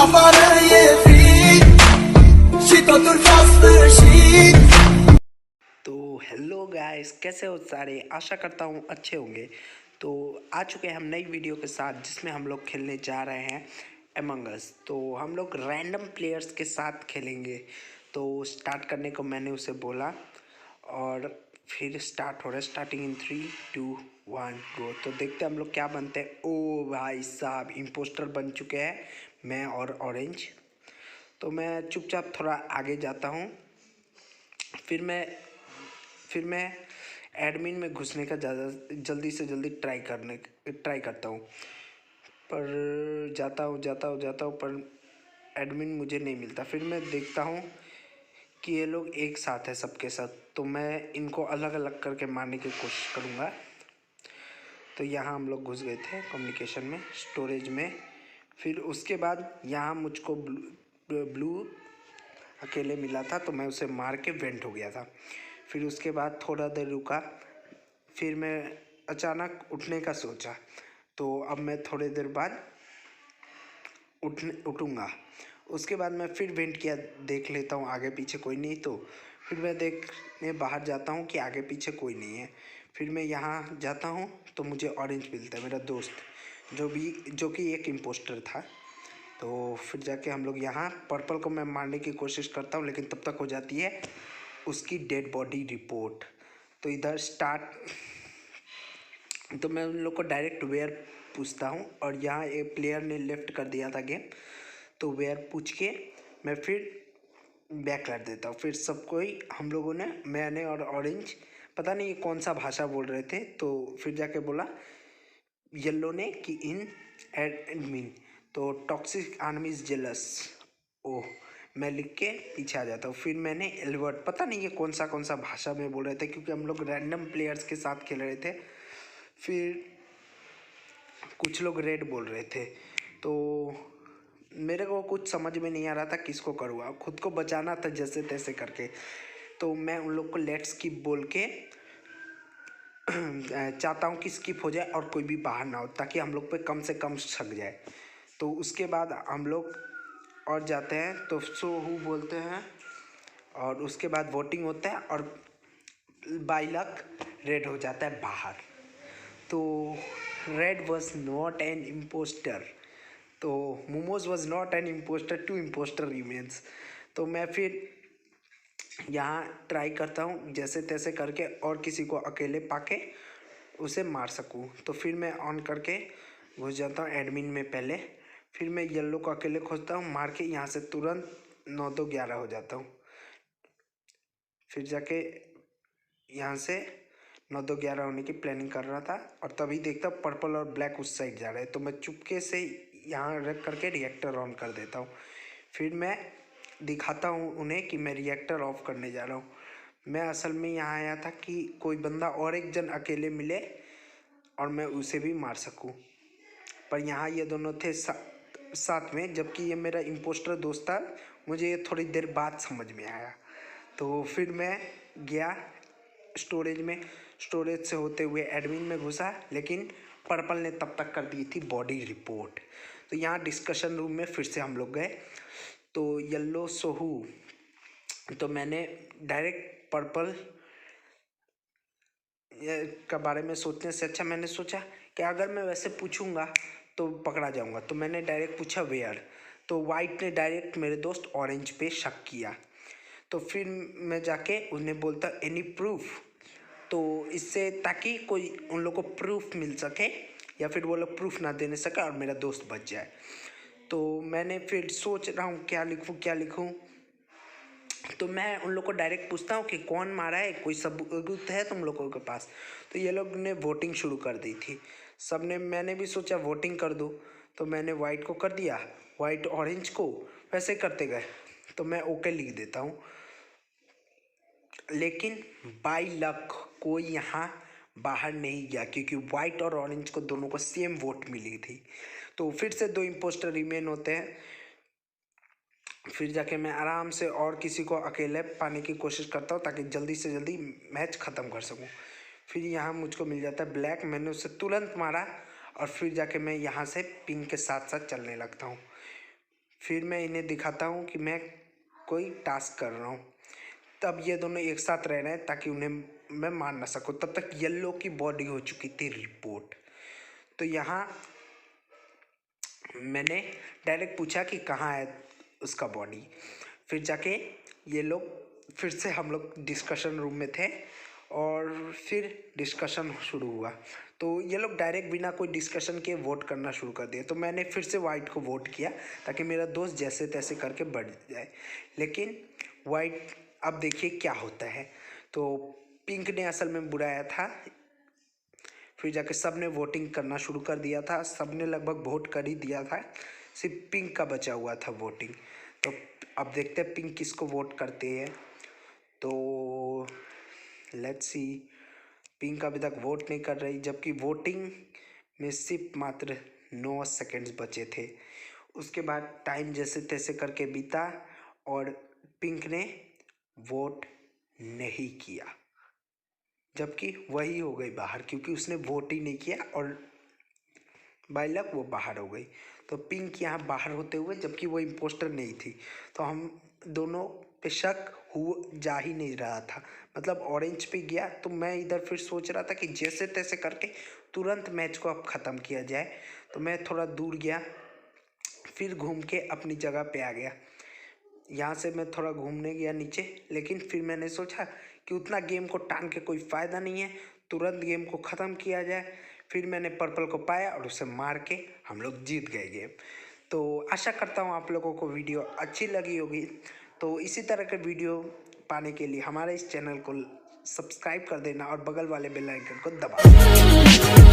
तो hello guys, कैसे हो सारे। आशा करता हूँ अच्छे होंगे। तो आ चुके हैं हम नई वीडियो के साथ, जिसमें हम लोग खेलने जा रहे हैं अमंग अस। तो हम लोग रैंडम प्लेयर्स के साथ खेलेंगे। तो स्टार्ट करने को मैंने उसे बोला और फिर स्टार्ट हो रहा है। स्टार्टिंग इन 3, 2, 1 गो। तो देखते हैं हम लोग क्या बनते हैं। ओ भाई साहब, इम्पोस्टर बन चुके हैं मैं और ऑरेंज। तो मैं चुपचाप थोड़ा आगे जाता हूँ। फिर मैं एडमिन में घुसने का ज़्यादा जल्दी से जल्दी ट्राई करता हूँ। पर जाता हूँ पर एडमिन मुझे नहीं मिलता। फिर मैं देखता हूँ कि ये लोग एक साथ है सबके साथ। तो मैं इनको अलग अलग करके मारने की कोशिश करूँगा। तो यहाँ हम लोग घुस गए थे कम्युनिकेशन में, स्टोरेज में। फिर उसके बाद यहाँ मुझको ब्लू अकेले मिला था, तो मैं उसे मार के वेंट हो गया था। फिर उसके बाद थोड़ा देर रुका। फिर मैं अचानक उठने का सोचा। तो अब मैं थोड़ी देर बाद उठूँगा। उसके बाद मैं फिर वेंट किया, देख लेता हूँ आगे पीछे कोई नहीं। तो फिर मैं देखने बाहर जाता हूँ कि आगे पीछे कोई नहीं है। फिर मैं यहाँ जाता हूँ तो मुझे ऑरेंज मिलता है, मेरा दोस्त, जो कि एक इम्पोस्टर था। तो फिर जाके हम लोग यहाँ पर्पल को मैं मारने की कोशिश करता हूँ, लेकिन तब तक हो जाती है उसकी डेड बॉडी रिपोर्ट। तो इधर तो मैं उन लोग को डायरेक्ट वेयर पूछता हूँ, और यहाँ एक प्लेयर ने लेफ्ट कर दिया था गेम। तो वेयर पूछ के मैं फिर बैक कर देता हूँ। फिर सबको ही हम लोगों ने, मैंने और ऑरेंज, पता नहीं ये कौन सा भाषा बोल रहे थे। तो फिर जाके बोला येलो ने कि इन एडमिन, तो टॉक्सिक आर्मी इज जेलस। ओह, मैं लिख के पीछे आ जाता हूँ। फिर मैंने एलवर्ड, पता नहीं ये कौन सा भाषा में बोल रहे थे, क्योंकि हम लोग रैंडम प्लेयर्स के साथ खेल रहे थे। फिर कुछ लोग रेड बोल रहे थे। तो मेरे को कुछ समझ में नहीं आ रहा था किसको करूँगा, खुद को बचाना था जैसे तैसे करके। तो मैं उन लोग को लेट्स स्किप बोल के चाहता हूँ कि स्किप हो जाए और कोई भी बाहर ना हो, ताकि हम लोग पे कम से कम शक जाए। तो उसके बाद हम लोग और जाते हैं, तो सो हु बोलते हैं, और उसके बाद वोटिंग होता है, और बाई लक रेड हो जाता है बाहर। तो red was not an impostor. तो Momos was not an impostor, 2 impostor remains. तो मैं फिर यहाँ ट्राई करता हूँ जैसे तैसे करके, और किसी को अकेले पाके उसे मार सकूँ। तो फिर मैं ऑन करके घुस जाता हूँ एडमिन में पहले। फिर मैं येलो को अकेले खोजता हूँ, मार के यहाँ से तुरंत 9-2-11 हो जाता हूँ। फिर जाके यहाँ से 9-2-11 होने की प्लानिंग कर रहा था, और तभी देखता पर्पल और ब्लैक उस साइड जा रहे हैं। तो मैं चुपके से यहाँ रख करके रिएक्टर ऑन कर देता हूँ। फिर मैं दिखाता हूँ उन्हें कि मैं रिएक्टर ऑफ करने जा रहा हूँ। मैं असल में यहाँ आया था कि कोई बंदा और एक जन अकेले मिले और मैं उसे भी मार सकूँ। पर यहाँ ये दोनों थे साथ में, जबकि ये मेरा इम्पोस्टर दोस्त था। मुझे ये थोड़ी देर बाद समझ में आया। तो फिर मैं गया स्टोरेज में, स्टोरेज से होते हुए एडमिन में घुसा, लेकिन पर्पल ने तब तक कर दी थी बॉडी रिपोर्ट। तो यहाँ डिस्कशन रूम में फिर से हम लोग गए। तो येलो सोहू, तो मैंने डायरेक्ट पर्पल का बारे में सोचने से अच्छा मैंने सोचा कि अगर मैं वैसे पूछूंगा तो पकड़ा जाऊंगा। तो मैंने डायरेक्ट पूछा वेयर। तो वाइट ने डायरेक्ट मेरे दोस्त ऑरेंज पे शक किया। तो फिर मैं जाके उन्हें बोलता एनी प्रूफ, तो इससे ताकि कोई उन लोग को प्रूफ मिल सके, या फिर वो लोग प्रूफ ना देने सके और मेरा दोस्त बच जाए। तो मैंने फिर सोच रहा हूँ क्या लिखूँ। तो मैं उन लोग को डायरेक्ट पूछता हूँ कि कौन मारा है, कोई सबूत है तुम लोगों के पास। तो ये लोग ने वोटिंग शुरू कर दी थी सबने। मैंने भी सोचा वोटिंग कर दूँ, तो मैंने वाइट को कर दिया, वाइट ऑरेंज को, वैसे करते गए। तो मैं ओके लिख देता हूँ। लेकिन बाय लक कोई यहाँ बाहर नहीं गया, क्योंकि वाइट और ऑरेंज को दोनों को सेम वोट मिली थी। तो फिर से 2 इम्पोस्टर रिमेन होते हैं। फिर जाके मैं आराम से और किसी को अकेले पाने की कोशिश करता हूँ, ताकि जल्दी से जल्दी मैच ख़त्म कर सकूँ। फिर यहाँ मुझको मिल जाता है ब्लैक, मैंने उसे तुरंत मारा, और फिर जाके मैं यहाँ से पिंक के साथ साथ चलने लगता हूँ। फिर मैं इन्हें दिखाता हूँ कि मैं कोई टास्क कर रहा हूँ। तब ये दोनों एक साथ रह रहे हैं ताकि उन्हें मैं मार ना सकूँ। तब तक येलो की बॉडी हो चुकी थी रिपोर्ट। तो यहाँ मैंने डायरेक्ट पूछा कि कहाँ है उसका बॉडी। फिर जाके ये लोग फिर से हम लोग डिस्कशन रूम में थे और फिर डिस्कशन शुरू हुआ। तो ये लोग डायरेक्ट बिना कोई डिस्कशन के वोट करना शुरू कर दिए। तो मैंने फिर से वाइट को वोट किया ताकि मेरा दोस्त जैसे तैसे करके बढ़ जाए। लेकिन वाइट, अब देखिए क्या होता है। तो पिंक ने असल में बुलाया था। फिर जाके सब ने वोटिंग करना शुरू कर दिया था। सब ने लगभग वोट कर ही दिया था, सिर्फ पिंक का बचा हुआ था वोटिंग। तो अब देखते हैं पिंक किसको वोट करते हैं। तो लेट्स सी, पिंक अभी तक वोट नहीं कर रही, जबकि वोटिंग में सिर्फ मात्र 9 सेकंड्स बचे थे। उसके बाद टाइम जैसे तैसे करके बीता और पिंक ने वोट नहीं किया, जबकि वही हो गई बाहर, क्योंकि उसने वोट ही नहीं किया और बाय लक वो बाहर हो गई। तो पिंक यहाँ बाहर होते हुए, जबकि वो इम्पोस्टर नहीं थी, तो हम दोनों पे शक हो जा ही नहीं रहा था। मतलब ऑरेंज पे गया तो मैं इधर फिर सोच रहा था कि जैसे तैसे करके तुरंत मैच को अब ख़त्म किया जाए। तो मैं थोड़ा दूर गया, फिर घूम के अपनी जगह पे आ गया। यहाँ से मैं थोड़ा घूमने गया नीचे, लेकिन फिर मैंने सोचा कि उतना गेम को टांग के कोई फ़ायदा नहीं है, तुरंत गेम को ख़त्म किया जाए। फिर मैंने पर्पल को पाया और उसे मार के हम लोग जीत गए गेम। तो आशा करता हूँ आप लोगों को वीडियो अच्छी लगी होगी। तो इसी तरह के वीडियो पाने के लिए हमारे इस चैनल को सब्सक्राइब कर देना और बगल वाले बेल आइकन को दबा देना।